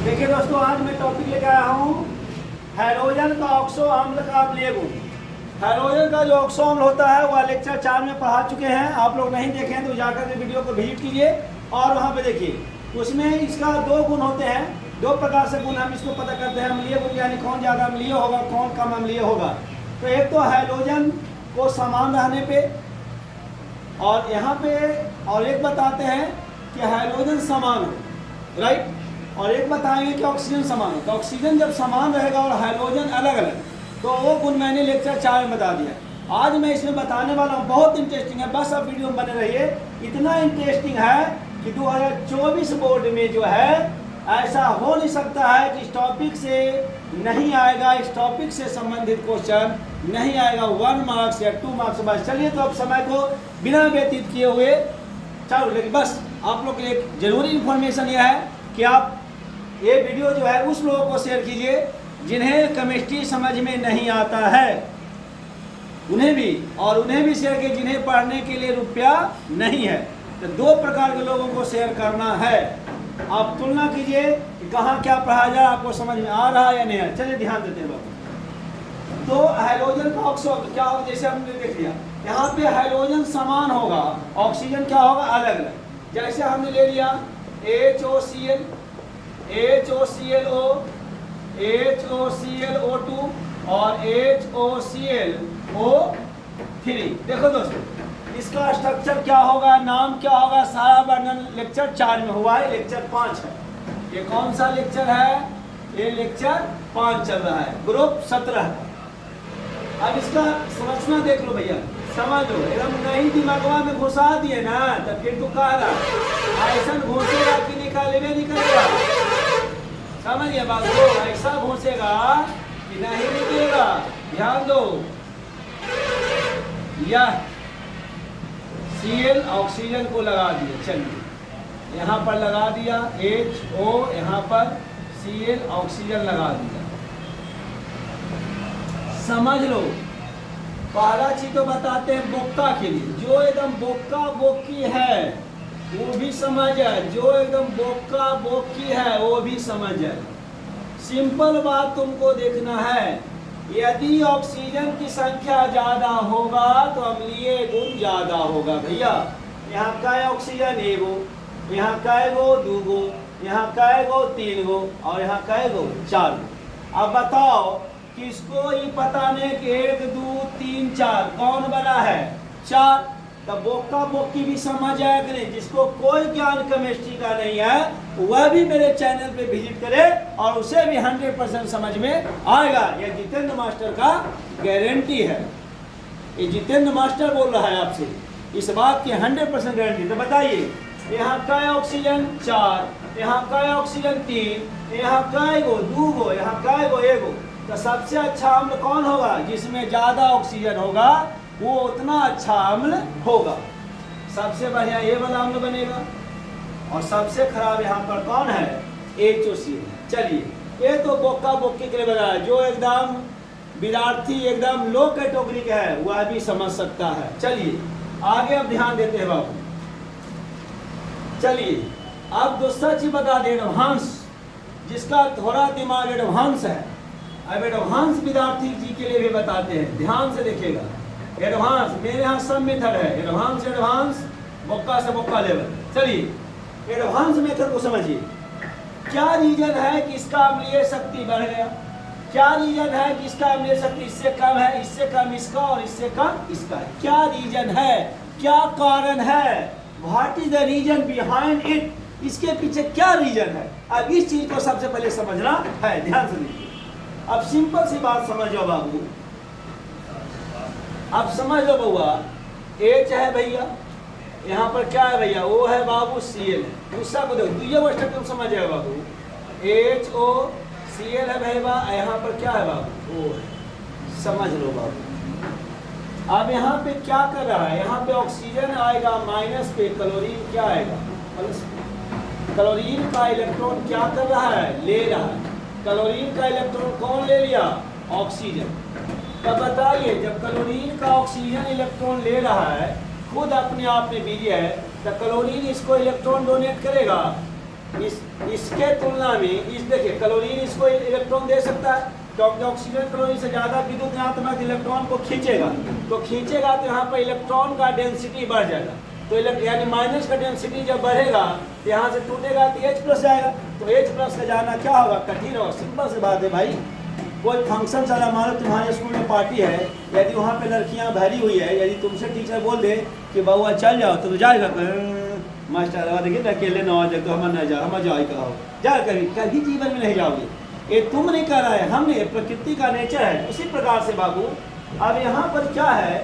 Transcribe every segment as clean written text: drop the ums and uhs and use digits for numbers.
देखिए दोस्तों, आज मैं टॉपिक लेकर आया हूँ हाइड्रोजन का ऑक्सो अम्ल का अम्लीय गुण। हाइड्रोजन का जो ऑक्सो अम्ल होता है वह लेक्चर 4 में पढ़ा चुके हैं। आप लोग नहीं देखे हैं तो जाकर के वीडियो को विजिट कीजिए और वहाँ पे देखिए। उसमें इसका दो गुण होते हैं, दो प्रकार से गुण हम इसको पता करते हैं। अम्लीय गुण यानी कौन ज़्यादा अम्लीय होगा, कौन कम अम्लीय होगा। तो एक तो हाइड्रोजन को समान रहने पे, और यहाँ पे और एक बताते हैं कि हाइड्रोजन समान हो, राइट। और एक बताएंगे कि ऑक्सीजन समान हो। तो ऑक्सीजन जब समान रहेगा और हाइड्रोजन अलग अलग, तो वो गुण मैंने लेक्चर 4 में बता दिया। आज मैं इसमें बताने वाला हूँ, बहुत इंटरेस्टिंग है, बस आप वीडियो में बने रहिए। इतना इंटरेस्टिंग है कि 2024 बोर्ड में जो है ऐसा हो नहीं सकता है कि इस टॉपिक से नहीं आएगा, इस टॉपिक से संबंधित क्वेश्चन नहीं आएगा 1 मार्क्स या 2 मार्क्स बस। चलिए, तो अब समय को बिना व्यतीत किए हुए चलो, लेकिन बस आप लोग के लिए एक जरूरी इन्फॉर्मेशन यह है कि आप ये वीडियो जो है उस लोगों को शेयर कीजिए जिन्हें केमिस्ट्री समझ में नहीं आता है, उन्हें भी, और उन्हें भी शेयर कीजिए जिन्हें पढ़ने के लिए रुपया नहीं है। तो दो प्रकार के लोगों को शेयर करना है। आप तुलना कीजिए कि कहाँ क्या पढ़ा जाए, आपको समझ में आ रहा है या नहीं है। चलिए ध्यान देते हैं बाबू। तो हाइड्रोजन का ऑक्सो क्या होगा, जैसे हमने देख लिया, यहाँ पे हाइड्रोजन समान होगा, ऑक्सीजन क्या होगा, अलग अलग। जैसे हमने ले लिया HOCl, HOClO, HOClO2 और HOClO3। देखो दोस्तों, इसका स्ट्रक्चर क्या होगा, नाम क्या होगा, सारा वर्णन लेक्चर 4 में हुआ है, लेक्चर 5 है। ये कौन सा लेक्चर है, ये लेक्चर 5 चल रहा है, ग्रुप 17 का। अब इसका संरचना देख लो भैया, समझ लो, एकदम नहीं दिमागवा में घुसा दिए ना, तो फिर तो कह रहा ऐसा घुसेगा कि निकलेगा। समझिए बात को, ऐसा घुसेगा कि नहीं निकलेगा। ध्यान दो, यह Cl ऑक्सीजन को लगा दिया, चलिए यहाँ पर लगा दिया HO, यहाँ पर Cl ऑक्सीजन लगा दिया। समझ लो, पहला चीज तो बताते हैं बोक्का के लिए, जो एकदम बोक्का बोकी है वो भी समझ जाए, जो एकदम बोक्का बोकी है वो भी समझ जाए। सिंपल बात तुमको देखना है, यदि ऑक्सीजन की संख्या ज्यादा होगा तो अम्लीय गुण ज्यादा होगा। भैया यहाँ का ऑक्सीजन एगो, यहाँ का एगो दूगो, यहाँ का एगो 3 गो और यहाँ का एगो 4 गो। अब बताओ किसको ये पता नहीं कि 1 2 3 4 कौन बना है, 4। तब बोक्का बोक्की भी समझ आया कि नहीं। जिसको कोई ज्ञान केमिस्ट्री का नहीं है वह भी मेरे चैनल पे विजिट करे और उसे भी 100% समझ में आएगा। यह जितेंद्र मास्टर का गारंटी है। ये जितेंद्र मास्टर बोल रहा है आपसे, इस बात की 100% गारंटी। तो बताइए, यहाँ का ऑक्सीजन 4, यहाँ का ऑक्सीजन 3, यहाँ का एगो 2 गो, यहाँ का एगो 1 गो। तो सबसे अच्छा अम्ल कौन होगा, जिसमें ज्यादा ऑक्सीजन होगा वो उतना अच्छा अम्ल होगा। सबसे बढ़िया ये वाला अम्ल बनेगा, और सबसे खराब यहाँ पर कौन है, HOCl। चलिए, ये तो बोक्का बोक्की के लिए बनाया, जो एकदम विद्यार्थी एकदम लो कैटेगरी का है वह भी समझ सकता है। चलिए आगे अब ध्यान देते हैं बाबू। चलिए अब दूसरा चीज बता दें, एडवांस, जिसका थोड़ा दिमाग एडवांस है। अब एडवांस विद्यार्थी जी के लिए भी बताते हैं, ध्यान से देखिएगा। एडवांस मेरे यहाँ सब मेथड है, एडवांस बोक्का से बोक्का लेवल। चलिए एडवांस मेथड को समझिए। क्या रीजन है कि इसका अम्लीय शक्ति बढ़ गया, क्या रीजन है कि इसका अम्लीय शक्ति इससे कम है, इससे कम इसका और इससे कम इसका है। क्या रीजन है, क्या कारण है, what is the reason behind it, इसके पीछे क्या रीजन है। अब इस चीज को सबसे पहले समझना है, ध्यान से देखिए। अब सिंपल सी बात समझ जाओ बाबू, अब समझ लो बउआ, H है भैया, यहाँ पर क्या है भैया, O है बाबू, Cl है। दूसरा को देखो, ये वो स्ट्रक्चर समझ जाए बाबू, HOCl है भैया, यहाँ पर क्या है बाबू, O है। समझ लो बाबू। अब यहाँ पे क्या कर रहा है, यहाँ पे ऑक्सीजन आएगा माइनस पे, क्लोरीन क्या आएगा प्लस। क्लोरीन का इलेक्ट्रॉन क्या कर रहा है, ले रहा है। क्लोरीन का इलेक्ट्रॉन कौन ले लिया, ऑक्सीजन। तब बताइए, जब क्लोरीन का ऑक्सीजन इलेक्ट्रॉन ले रहा है, खुद अपने आप में बिजी है, तो क्लोरीन इसको इलेक्ट्रॉन डोनेट करेगा, इसके तुलना में इस देखिए क्लोरीन इसको इलेक्ट्रॉन दे सकता है, क्योंकि ऑक्सीजन क्लोरीन से ज़्यादा विद्युत ऋणात्मक इलेक्ट्रॉन को खींचेगा, तो यहाँ पर इलेक्ट्रॉन का डेंसिटी बढ़ जाएगा। तो यानी माइनस का डेंसिटी जब बढ़ेगा तो यहाँ से टूटेगा तो H+ जाएगा, तो H+ का जाना क्या होगा, कठिन होगा। सिंपल सी बात है भाई, कोई फंक्शन चला, मान लो तुम्हारे स्कूल में पार्टी है, यदि वहाँ पे लड़कियाँ भरी हुई है, यदि तुमसे टीचर बोल दे कि बउआ चल जाओ, तो जाएगा मास्टर देखिए अकेले न आ जाए तो हम न जाओ, हम जाओ कहो जा, कभी कभी जीवन में नहीं जाओगे। ये तुम नहीं कर रहा है, हमने, प्रकृति का नेचर है। उसी प्रकार से बाबू अब यहाँ पर क्या है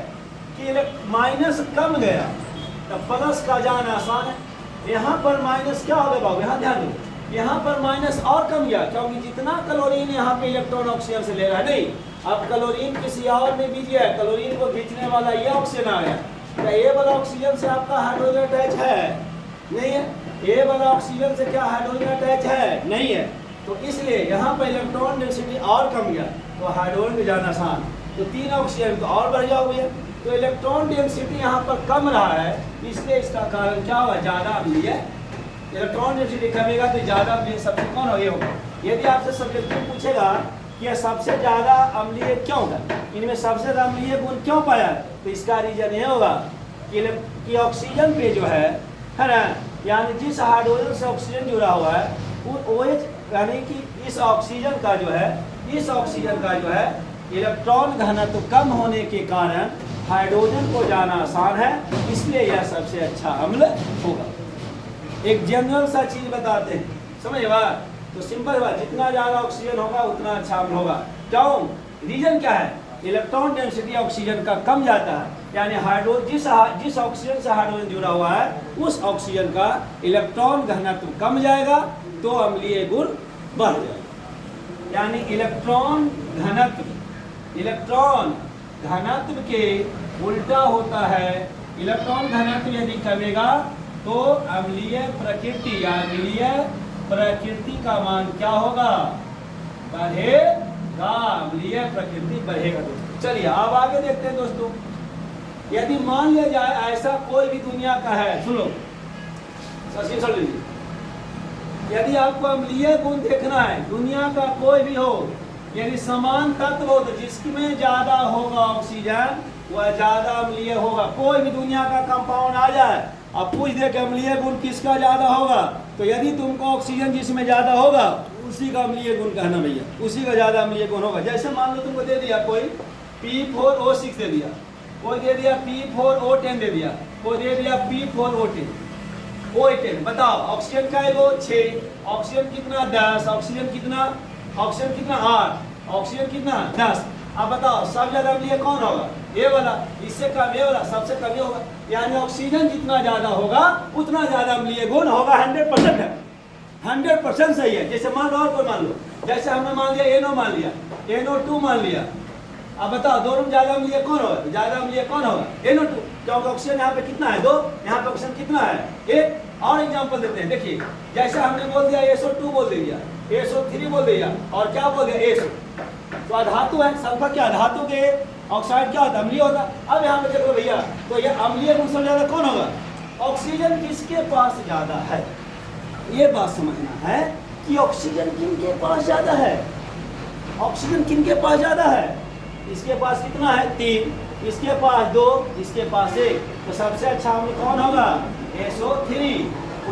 कि माइनस कम गया तो प्लस का जाना आसान है। यहाँ पर माइनस क्या होगा बाबू, यहाँ ध्यान दो, यहाँ पर माइनस और कम गया, क्योंकि जितना क्लोरीन यहाँ पे इलेक्ट्रॉन ऑक्सीजन से ले रहा है, नहीं अब क्लोरीन किसी और में बिजी है, क्लोरीन को खींचने वाला ये ऑक्सीजन आ गया, क्या ये वाला ऑक्सीजन से आपका हाइड्रोजन अटैच है, नहीं है। ये वाला ऑक्सीजन से क्या हाइड्रोजन अटैच है, नहीं है। तो इसलिए यहाँ पर इलेक्ट्रॉन डेंसिटी और कम गया, तो हाइड्रोजन में जाना आसान, तो 3 ऑक्सीजन तो और बढ़ जाओगे। तो इलेक्ट्रॉन डेंसिटी यहाँ पर कम रहा है, इसलिए इसका कारण क्या होगा, ज़्यादा अम्लीय। इलेक्ट्रॉन डेंसिटी कमेगा तो ज़्यादा अम्लीय सबसे कौन हो, ये होगा। यदि आपसे सब्जेक्ट पूछेगा कि यह सबसे ज़्यादा अम्लीय क्यों है, इनमें सबसे ज़्यादा अम्लीय गुण क्यों पाया, तो इसका रीजन ये होगा कि ऑक्सीजन पे जो है ना, यानी जिस हाइड्रोजन से ऑक्सीजन जुड़ा हुआ है वो यानी कि इस ऑक्सीजन का जो है इलेक्ट्रॉन घनत्व कम होने के कारण हाइड्रोजन को जाना आसान है, इसलिए यह सबसे अच्छा अम्ल होगा। एक जनरल सा चीज बताते हैं, समझ बात, तो सिंपल बात, जितना ज़्यादा ऑक्सीजन होगा उतना अच्छा अम्ल होगा। क्यों, रीजन क्या है, इलेक्ट्रॉन डेंसिटी ऑक्सीजन का कम जाता है, यानी जिस ऑक्सीजन से हाइड्रोजन जुड़ा हुआ है उस ऑक्सीजन का इलेक्ट्रॉन घनत्व कम जाएगा तो अम्लीय गुण बढ़ जाएगा। यानी इलेक्ट्रॉन घनत्व के उल्टा होता है, इलेक्ट्रॉन घनत्व यदि कमेगा तो अम्लीय प्रकृति का मान क्या होगा, बढ़ेगा, अम्लीय प्रकृति बढ़ेगा। चलिए अब आगे देखते हैं दोस्तों। यदि मान लिया जाए ऐसा कोई भी दुनिया का है, सुनो सुन लीजिए, यदि आपको अम्लीय गुण देखना है, दुनिया का कोई भी हो, यदि समान तत्व हो तो जिसमें ज्यादा होगा ऑक्सीजन वह ज्यादा अम्लीय होगा। कोई भी दुनिया का कंपाउंड आ जाए, अब पूछ दे कि अम्लीय गुण किसका ज्यादा होगा, तो यदि तुमको ऑक्सीजन जिसमें ज्यादा होगा उसी का अम्लीय गुण कहना भैया, उसी का ज्यादा अम्लीय गुण होगा। जैसे मान लो तुमको दे दिया कोई P4O6 दे दिया, कोई दे दिया P4O10 दे दिया, कोई दे दिया P4O10, बताओ ऑक्सीजन का है वो 6, ऑक्सीजन कितना 10, ऑक्सीजन कितना 8, ऑक्सीजन कितना 10। अब बताओ सब ज्यादा अम्लीय कौन होगा, ये वाला, इससे कम ये वाला, सबसे कम ये होगा। यानी ऑक्सीजन जितना ज्यादा होगा उतना ज्यादा अम्लीय गुण होगा। 100% है, 100% सही है। जैसे मान लो और कोई मान लो, जैसे हमने मान लिया NO मान लिया, NO2 मान लिया, अब बताओ दोनों में ज्यादा अम्लीय कौन होगा, ज्यादा अम्लीय कौन होगा, NO2, क्योंकि ऑक्सीजन यहाँ पे कितना है 2, यहाँ पे ऑक्सीजन कितना है 1। और एग्जांपल देते हैं, देखिए जैसे हमने बोल दिया SO2 बोल दिया, SO3 बोल दिया, और क्या बोल दिया SO, तो अधातु है, सल्फर क्या धातु के ऑक्साइड क्या होता है, अम्लीय होता। अब यहाँ पे देखो भैया, तो ये अम्लीय गुण सबसे ज्यादा कौन होगा, ऑक्सीजन किसके पास ज्यादा है, ये बात समझना है कि ऑक्सीजन किनके पास ज्यादा है, ऑक्सीजन किनके पास ज्यादा है, इसके पास कितना है 3, इसके पास 2, इसके पास 1, तो सबसे अच्छा अम्ल कौन होगा SO3,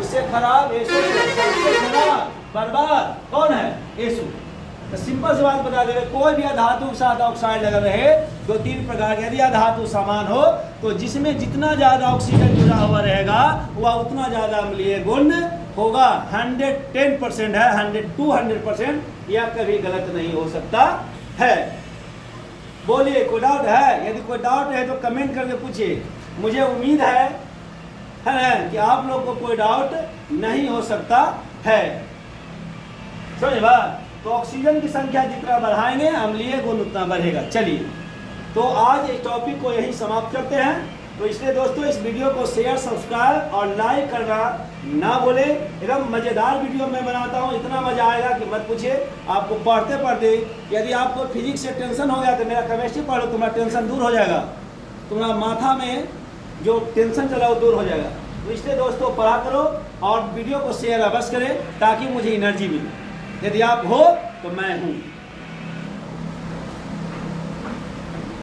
उससे खराब SO2, सबसे खराब बर्बाद कौन है SO। तो सिंपल सी बात बता दे रहे, कोई भी अधातु के साथ ऑक्साइड लगा रहे, 2-3 प्रकार के, यदि अधातु समान हो तो जिसमें जितना ज्यादा ऑक्सीजन जुड़ा हुआ रहेगा वह उतना ज्यादा अम्लीय गुण होगा। 110% है, 100% यह कभी गलत नहीं हो सकता है। बोलिए कोई डाउट है, यदि कोई डाउट है तो कमेंट करके पूछिए। मुझे उम्मीद है ना कि आप लोग को कोई डाउट नहीं हो सकता है, समझ बात। तो ऑक्सीजन की संख्या जितना बढ़ाएंगे अम्लीय गुण उतना बढ़ेगा। चलिए तो आज इस टॉपिक को यही समाप्त करते हैं। तो इसलिए दोस्तों इस वीडियो को शेयर, सब्सक्राइब और लाइक करना ना भूले। एकदम मज़ेदार वीडियो मैं बनाता हूँ, इतना मज़ा आएगा कि मत पूछिए। आपको पढ़ते पढ़ते यदि आपको फिजिक्स से टेंशन हो गया तो मेरा केमिस्ट्री पढ़ो, तुम्हारा टेंशन दूर हो जाएगा, तुम्हारा माथा में जो टेंशन चला वो दूर हो जाएगा। तो इसलिए दोस्तों पढ़ा करो। और वीडियो को शेयर अवश्य करें ताकि मुझे एनर्जी मिले। यदि आप हो तो मैं हूँ।